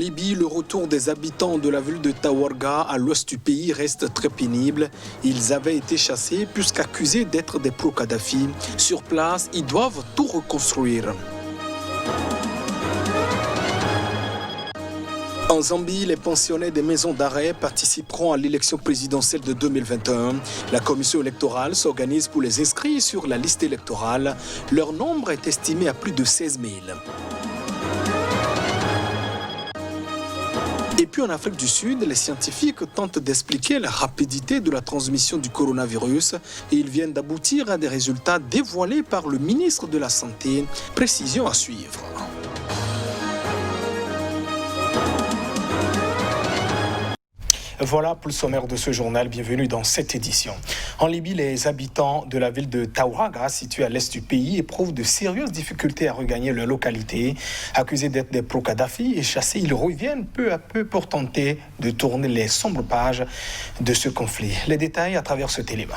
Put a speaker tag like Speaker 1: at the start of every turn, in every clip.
Speaker 1: Libye, le retour des habitants de la ville de Tawarga à l'ouest du pays reste très pénible. Ils avaient été chassés puisqu'accusés d'être des pro-Kadhafi. Sur place, ils doivent tout reconstruire. En Zambie, les pensionnaires des maisons d'arrêt participeront à l'élection présidentielle de 2021. La commission électorale s'organise pour les inscrire sur la liste électorale. Leur nombre est estimé à plus de 16 000. Et puis en Afrique du Sud, les scientifiques tentent d'expliquer la rapidité de la transmission du coronavirus et ils viennent d'aboutir à des résultats dévoilés par le ministre de la Santé. Précision à suivre. Voilà pour le sommaire de ce journal. Bienvenue dans cette édition. En Libye, les habitants de la ville de Tawarga, située à l'est du pays, éprouvent de sérieuses difficultés à regagner leur localité. Accusés d'être des pro-Kadhafi et chassés, ils reviennent peu à peu pour tenter de tourner les sombres pages de ce conflit. Les détails à travers cet élément.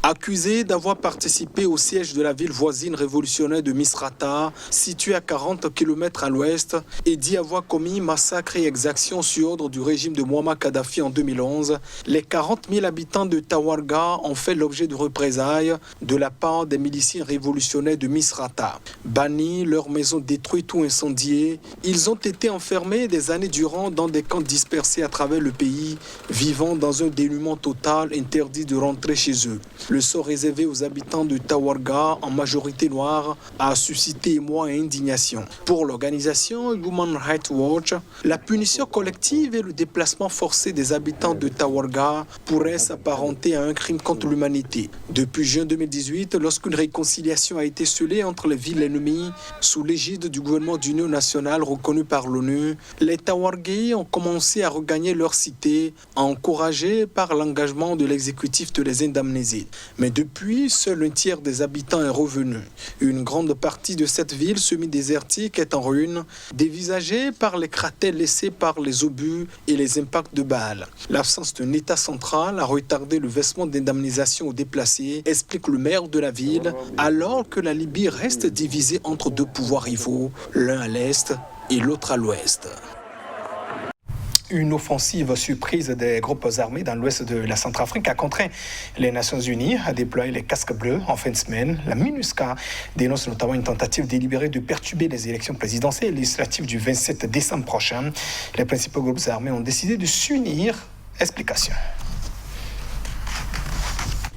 Speaker 1: Accusé d'avoir participé au siège de la ville voisine révolutionnaire de Misrata, située à 40 km à l'ouest, et d'y avoir commis massacre et exactions sur ordre du régime de Muammar Kadhafi en 2011, les 40 000 habitants de Tawarga ont fait l'objet de représailles de la part des miliciens révolutionnaires de Misrata. Bannis, leurs maisons détruites ou incendiées, ils ont été enfermés des années durant dans des camps dispersés à travers le pays, vivant dans un dénuement total, interdit de rentrer chez eux. Le sort réservé aux habitants de Tawarga, en majorité noire, a suscité émoi et indignation. Pour l'organisation Human Rights Watch, la punition collective et le déplacement forcé des habitants de Tawarga pourraient s'apparenter à un crime contre l'humanité. Depuis juin 2018, lorsqu'une réconciliation a été scellée entre les villes ennemies, sous l'égide du gouvernement d'union nationale reconnu par l'ONU, les Tawargais ont commencé à regagner leur cité, encouragés par l'engagement de l'exécutif de les indemniser. Mais depuis, seul un tiers des habitants est revenu. Une grande partie de cette ville semi-désertique est en ruine, dévisagée par les cratères laissés par les obus et les impacts de balles. L'absence d'un État central a retardé le versement d'indemnisation aux déplacés, explique le maire de la ville, alors que la Libye reste divisée entre deux pouvoirs rivaux, l'un à l'est et l'autre à l'ouest. Une offensive surprise des groupes armés dans l'ouest de la Centrafrique a contraint les Nations Unies à déployer les casques bleus en fin de semaine. La MINUSCA dénonce notamment une tentative délibérée de perturber les élections présidentielles et législatives du 27 décembre prochain. Les principaux groupes armés ont décidé de s'unir. Explication.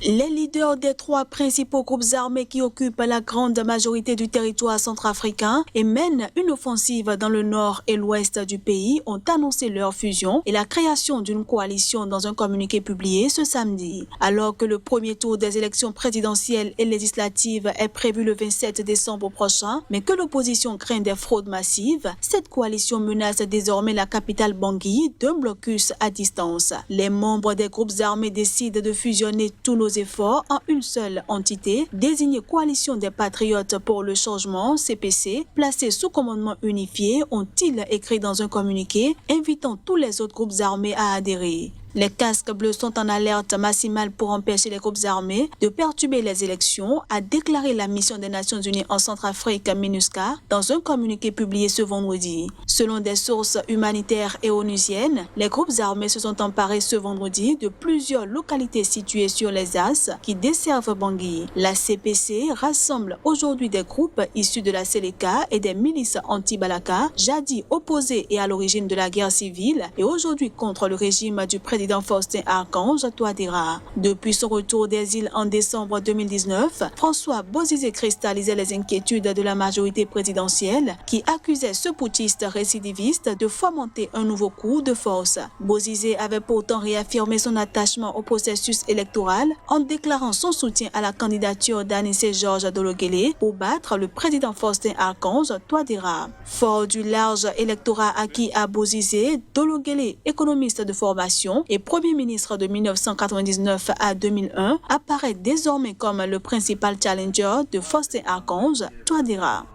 Speaker 2: Les leaders des trois principaux groupes armés qui occupent la grande majorité du territoire centrafricain et mènent une offensive dans le nord et l'ouest du pays ont annoncé leur fusion et la création d'une coalition dans un communiqué publié ce samedi. Alors que le premier tour des élections présidentielles et législatives est prévu le 27 décembre prochain, mais que l'opposition craint des fraudes massives, cette coalition menace désormais la capitale Bangui d'un blocus à distance. Les membres des groupes armés décident de fusionner tous nos efforts en une seule entité, désignée Coalition des Patriotes pour le Changement, CPC, placée sous commandement unifié, ont-ils écrit dans un communiqué, invitant tous les autres groupes armés à adhérer. Les casques bleus sont en alerte maximale pour empêcher les groupes armés de perturber les élections, a déclaré la mission des Nations Unies en Centrafrique, MINUSCA, dans un communiqué publié ce vendredi. Selon des sources humanitaires et onusiennes, les groupes armés se sont emparés ce vendredi de plusieurs localités situées sur les As qui desservent Bangui. La CPC rassemble aujourd'hui des groupes issus de la Seleka et des milices anti-Balaka, jadis opposés et à l'origine de la guerre civile, et aujourd'hui contre le régime du président Faustin-Archange Touadéra. Depuis son retour des îles en décembre 2019, François Bozizé cristallisait les inquiétudes de la majorité présidentielle qui accusait ce putschiste récidiviste de fomenter un nouveau coup de force. Bozizé avait pourtant réaffirmé son attachement au processus électoral en déclarant son soutien à la candidature d'Anissé Georges Dologuélé pour battre le président Faustin-Archange Touadéra. Fort du large électorat acquis à Bozizé, Dologuélé, économiste de formation et Premier ministre de 1999 à 2001, apparaît désormais comme le principal challenger de Faustin-Archange Touadéra.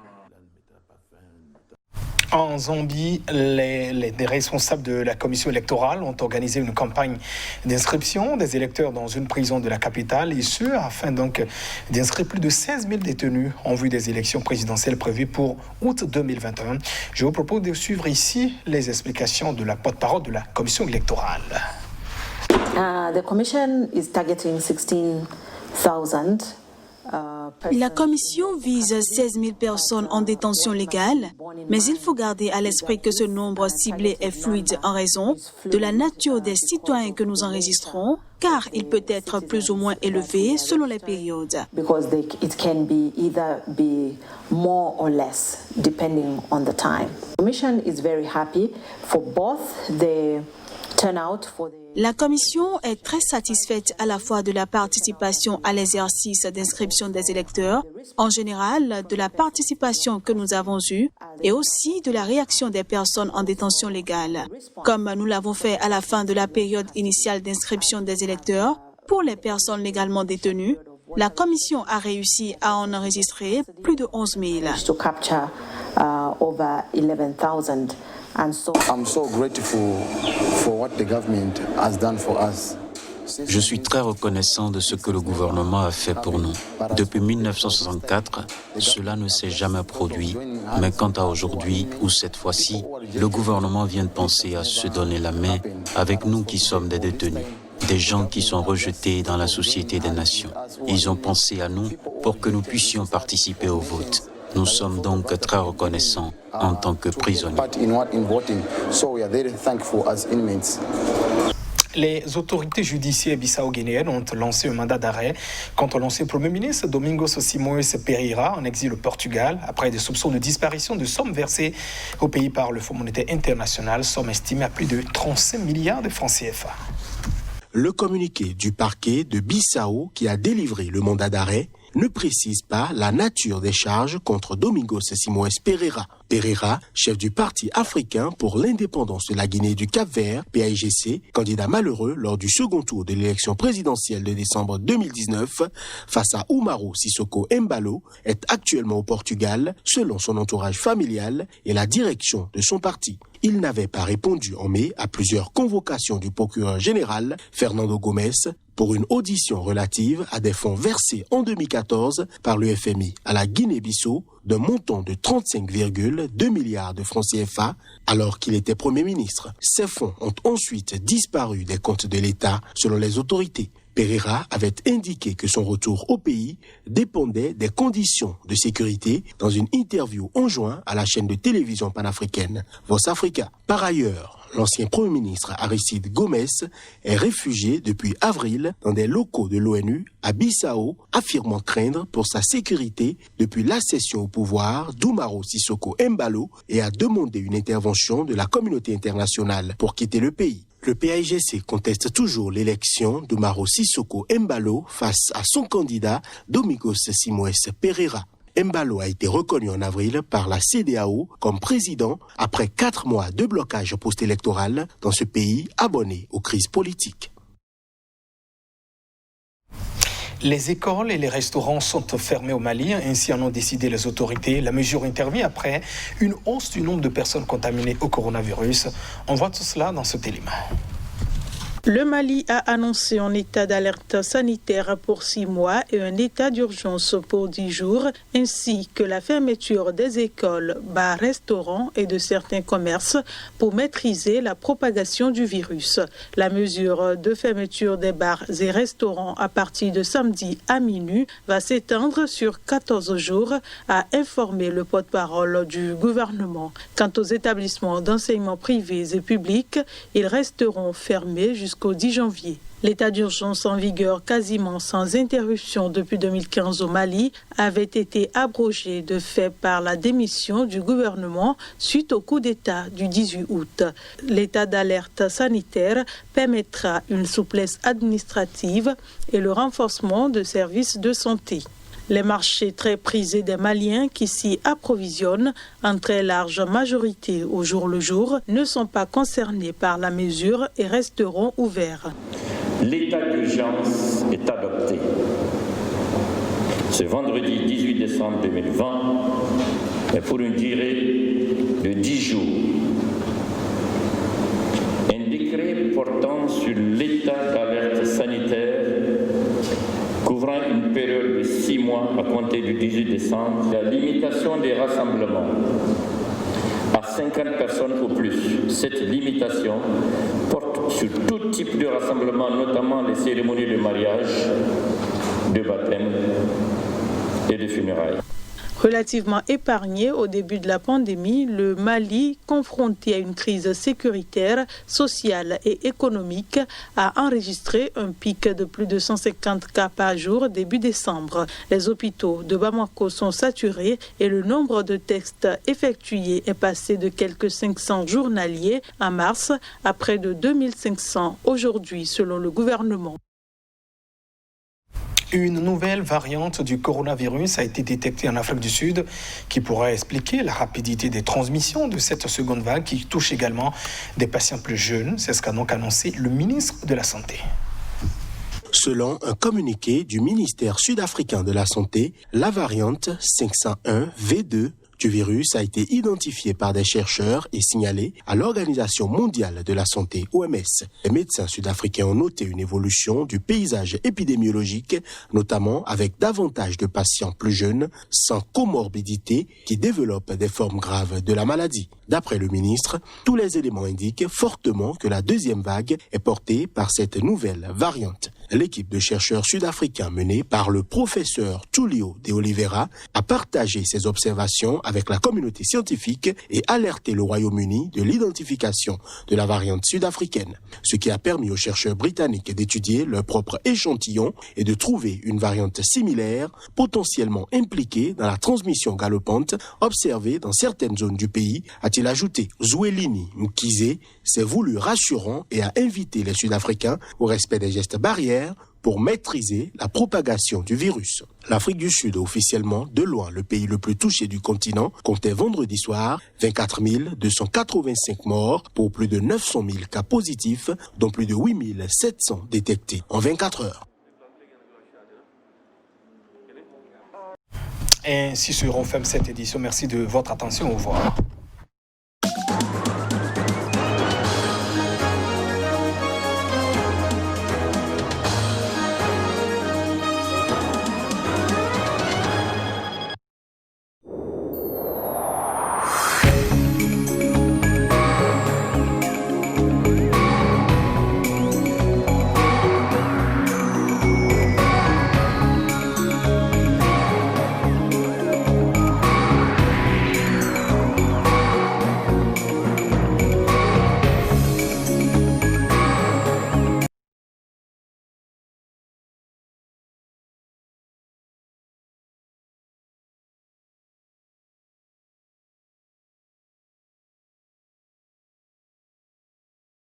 Speaker 1: En Zambie, les responsables de la commission électorale ont organisé une campagne d'inscription des électeurs dans une prison de la capitale, et ce, afin donc d'inscrire plus de 16 000 détenus en vue des élections présidentielles prévues pour août 2021. Je vous propose de suivre ici les explications de la porte-parole de la commission électorale.
Speaker 3: The commission is targeting 16,000.
Speaker 2: La commission vise 16 000 personnes en détention légale, mais il faut garder à l'esprit que ce nombre ciblé est fluide en raison de la nature des citoyens que nous enregistrons, car il peut être plus ou moins élevé selon les périodes.
Speaker 3: Because it can be either more or less depending on the time. The commission is very happy for both the turnout for the.
Speaker 2: La Commission est très satisfaite à la fois de la participation à l'exercice d'inscription des électeurs, en général de la participation que nous avons eue, et aussi de la réaction des personnes en détention légale. Comme nous l'avons fait à la fin de la période initiale d'inscription des électeurs, pour les personnes légalement détenues, la Commission a réussi à en enregistrer plus de 11 000.
Speaker 3: To capture over 11,000.
Speaker 4: I'm so grateful for what the government has done for us.
Speaker 5: Je suis très reconnaissant de ce que le gouvernement a fait pour nous. Depuis 1964, cela ne s'est jamais produit. Mais quant à aujourd'hui, ou cette fois-ci, le gouvernement vient de penser à se donner la main avec nous qui sommes des détenus, des gens qui sont rejetés dans la société des nations. Ils ont pensé à nous pour que nous puissions participer au vote. Nous sommes donc très reconnaissants en tant que prisonniers.
Speaker 1: Les autorités judiciaires bissau-guinéennes ont lancé un mandat d'arrêt contre l'ancien Premier ministre Domingos Simoes Pereira en exil au Portugal après des soupçons de disparition de sommes versées au pays par le Fonds monétaire international, somme estimée à plus de 35 milliards de francs CFA.
Speaker 6: Le communiqué du parquet de Bissau qui a délivré le mandat d'arrêt ne précise pas la nature des charges contre Domingos Simoes Pereira. Pereira, chef du Parti africain pour l'indépendance de la Guinée du Cap-Vert, PAIGC, candidat malheureux lors du second tour de l'élection présidentielle de décembre 2019 face à Umaro Sissoko Embalo, est actuellement au Portugal, selon son entourage familial et la direction de son parti. Il n'avait pas répondu en mai à plusieurs convocations du procureur général Fernando Gomes pour une audition relative à des fonds versés en 2014 par le FMI à la Guinée-Bissau d'un montant de 35,2 milliards de francs CFA alors qu'il était Premier ministre. Ces fonds ont ensuite disparu des comptes de l'État selon les autorités. Pereira avait indiqué que son retour au pays dépendait des conditions de sécurité dans une interview en juin à la chaîne de télévision panafricaine Voz Africa. Par ailleurs, l'ancien Premier ministre Aristide Gomes est réfugié depuis avril dans des locaux de l'ONU à Bissau, affirmant craindre pour sa sécurité depuis l'accession au pouvoir d'Umaro Sissoko Embalo et a demandé une intervention de la communauté internationale pour quitter le pays. Le PAIGC conteste toujours l'élection d'Umaro Sissoko Embalo face à son candidat Domingos Simoes Pereira. Embalo a été reconnu en avril par la CEDEAO comme président après 4 mois de blocage post-électoral dans ce pays abonné aux crises politiques.
Speaker 1: Les écoles et les restaurants sont fermés au Mali, ainsi en ont décidé les autorités. La mesure intervient après une hausse du nombre de personnes contaminées au coronavirus. On voit tout cela dans ce élément.
Speaker 7: Le Mali a annoncé un état d'alerte sanitaire pour 6 mois et un état d'urgence pour 10 jours, ainsi que la fermeture des écoles, bars, restaurants et de certains commerces pour maîtriser la propagation du virus. La mesure de fermeture des bars et restaurants à partir de samedi à minuit va s'étendre sur 14 jours, a informé le porte-parole du gouvernement. Quant aux établissements d'enseignement privés et publics, ils resteront fermés jusqu'au 10 janvier. L'état d'urgence en vigueur quasiment sans interruption depuis 2015 au Mali avait été abrogé de fait par la démission du gouvernement suite au coup d'État du 18 août. L'état d'alerte sanitaire permettra une souplesse administrative et le renforcement de services de santé. Les marchés très prisés des Maliens qui s'y approvisionnent en très large majorité au jour le jour ne sont pas concernés par la mesure et resteront ouverts.
Speaker 8: L'état d'urgence est adopté. Ce vendredi 18 décembre 2020 et pour une durée de 10 jours. Un décret portant sur l'état d'alerte sanitaire couvrant une période de 6 mois à compter du 18 décembre, la limitation des rassemblements à 50 personnes au plus. Cette limitation porte sur tout type de rassemblement, notamment les cérémonies de mariage, de baptême et de funérailles.
Speaker 7: Relativement épargné au début de la pandémie, le Mali, confronté à une crise sécuritaire, sociale et économique, a enregistré un pic de plus de 150 cas par jour début décembre. Les hôpitaux de Bamako sont saturés et le nombre de tests effectués est passé de quelques 500 journaliers en mars à près de 2500 aujourd'hui, selon le gouvernement.
Speaker 1: Une nouvelle variante du coronavirus a été détectée en Afrique du Sud qui pourrait expliquer la rapidité des transmissions de cette seconde vague qui touche également des patients plus jeunes. C'est ce qu'a donc annoncé le ministre de la Santé.
Speaker 6: Selon un communiqué du ministère sud-africain de la Santé, la variante 501 V2 du virus a été identifié par des chercheurs et signalé à l'Organisation mondiale de la santé, OMS. Les médecins sud-africains ont noté une évolution du paysage épidémiologique, notamment avec davantage de patients plus jeunes, sans comorbidité, qui développent des formes graves de la maladie. D'après le ministre, tous les éléments indiquent fortement que la deuxième vague est portée par cette nouvelle variante. L'équipe de chercheurs sud-africains menée par le professeur Tulio de Oliveira a partagé ses observations avec la communauté scientifique et alerté le Royaume-Uni de l'identification de la variante sud-africaine, ce qui a permis aux chercheurs britanniques d'étudier leur propre échantillon et de trouver une variante similaire potentiellement impliquée dans la transmission galopante observée dans certaines zones du pays, a-t-il ajouté. Zwelini Mkhize s'est voulu rassurant et a invité les Sud-Africains au respect des gestes barrières pour maîtriser la propagation du virus. L'Afrique du Sud, officiellement de loin le pays le plus touché du continent, comptait vendredi soir 24 285 morts pour plus de 900 000 cas positifs, dont plus de 8 700 détectés en 24 heures.
Speaker 1: Ainsi se referme cette édition. Merci de votre attention. Au revoir.